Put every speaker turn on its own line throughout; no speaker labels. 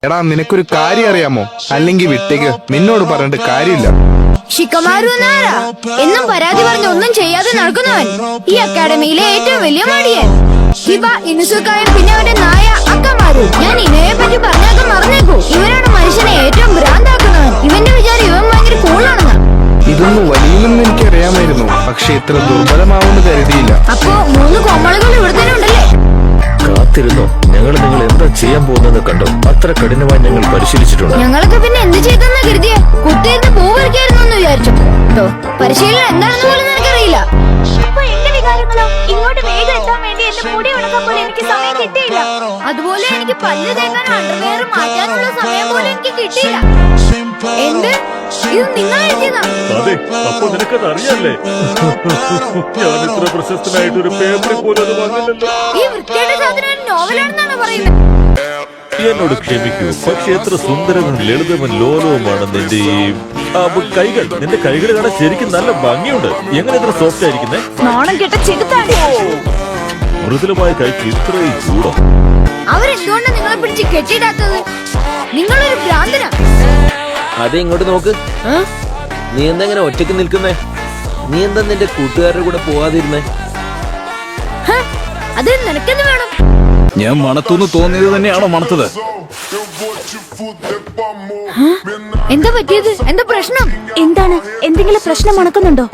എടാ നിനക്കൊരു കാര്യം അറിയാമോ? അല്ലെങ്കിൽ വിട്ടേക്ക്, നിന്നോട് പറഞ്ഞിട്ട് കാര്യമില്ല.
ഷിക്കമാരു എന്നാരാ എന്നും പരാതി പറഞ്ഞ് ഒന്നും ചെയ്യാതെ നടക്കുന്നവൻ, ഈ അക്കാഡമിയിലെ ഏറ്റവും വലിയ മടിയൻ. ഹിബ, ഇനുസുക്കായും പിന്നെ അവന്റെ നായ അക്കമാരു. ഞാൻ ഇനയെ പറ്റി പറഞ്ഞാൽ മറന്നേക്കൂ. ഇവനാണ് മനുഷ്യനെ ഏറ്റവും ഭ്രാന്താക്കുന്നവൻ. ഇവന്റെ വിചാരം ഇവൻ ഭയങ്കര കൂളാണെന്ന്.
ഇതൊന്നും വലിയില്ലെന്ന് എനിക്കറിയാമായിരുന്നു, പക്ഷെ ഇത്ര ദുർബലമാവുമെന്ന് കരുതിയില്ല.
അപ്പോ 3 കോമളുകൾ ഇവിടെ തന്നെ ഉണ്ടല്ലേ?
കാത്തിരുന്നോ, നിങ്ങൾ എന്താ ചെയ്യാൻ പോകുന്നത് കണ്ടോ? അത്ര കഠിനമായി ഞങ്ങൾ പരിശീലിച്ചിട്ടുണ്ട്.
ഞങ്ങളൊക്കെ പിന്നെ എന്ത് ചെയ്തെന്നാ കരുതിയ? കുത്തിയിരുന്ന് പൂ പറിക്കായിരുന്നു എന്ന് വിചാരിച്ചു. പരിശീലനം എന്താണെന്ന് പോലും നിനക്കറിയില്ല.
അപ്പൊ എന്റെ വികാരങ്ങളോ? ഇങ്ങോട്ട് വേഗം എത്താൻ വേണ്ടി എന്റെ മുടി ഉണക്കാൻ പോലും എനിക്ക് സമയം കിട്ടിയില്ല.
അതുപോലെ എനിക്ക് പല്ല് തേക്കാൻ അണ്ടർവെയർ മാറ്റാനുള്ള സമയം പോലും എനിക്ക് കിട്ടിയില്ല. എന്ത്? ഇത് നിങ്ങൾ എഴുതിയതാ?
അതെ, അപ്പൊ നിനക്കത് അറിയാല്ലേ? ഞാൻ ഇത്ര പ്രശസ്തനായിട്ട് ഒരു പേപ്പറിൽ പോലും അത് വന്നില്ലല്ലോ.
ഈ വൃത്തിയുടെ സാധനം നോവലാണെന്നാണ് പറയുന്നത്.
എന്നോട് ക്ഷമിക്കൂ, പക്ഷെ എത്ര സുന്ദരവും ലളിതവും ലോലവുമാണ് നിന്റെ ഈ കൈകൾ. നിന്റെ കൈകൾ കാണാൻ ശരിക്കും നല്ല ഭംഗിയുണ്ട്. എങ്ങനെ ഇത്ര സോഫ്റ്റ് ആയിരിക്കുന്നേ?
നാണം കെട്ട ചെകുത്താടി.
മൃദുലമായ കൈക്ക് ഇത്രയും ചൂടോ?
അവരെന്തുകൊണ്ടാണ് നിങ്ങളെ പിടിച്ച് കെട്ടിയിടാത്തത്? നിങ്ങളൊരു ഭ്രാന്തനാ.
അതെ, ഇങ്ങോട്ട് നോക്ക്. നീ എന്തെങ്ങനെ ഒറ്റയ്ക്ക് നിൽക്കുന്നേ? നീ എന്താ നിന്റെ കൂട്ടുകാരുടെ കൂടെ പോവാതിരുന്നേ?
അത് നിനക്കെന്ന് വേണം.
ഞാൻ മണത്തുനിന്ന് തോന്നിയത് തന്നെയാണോ മണത്തത്?
എന്താ പറ്റിയത്? എന്താ പ്രശ്നം?
എന്താണ്? എന്തെങ്കിലും പ്രശ്നം മണക്കുന്നുണ്ടോ?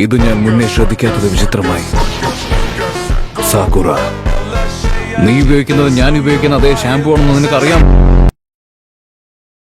ഇത് ഞാൻ മുന്നേ ശ്രദ്ധിക്കാത്തത് വിചിത്രമായി. സാക്കുറ, നീ ഉപയോഗിക്കുന്നത് ഞാൻ ഉപയോഗിക്കുന്ന അതേ ഷാമ്പു ആണെന്ന് നിനക്കറിയാം.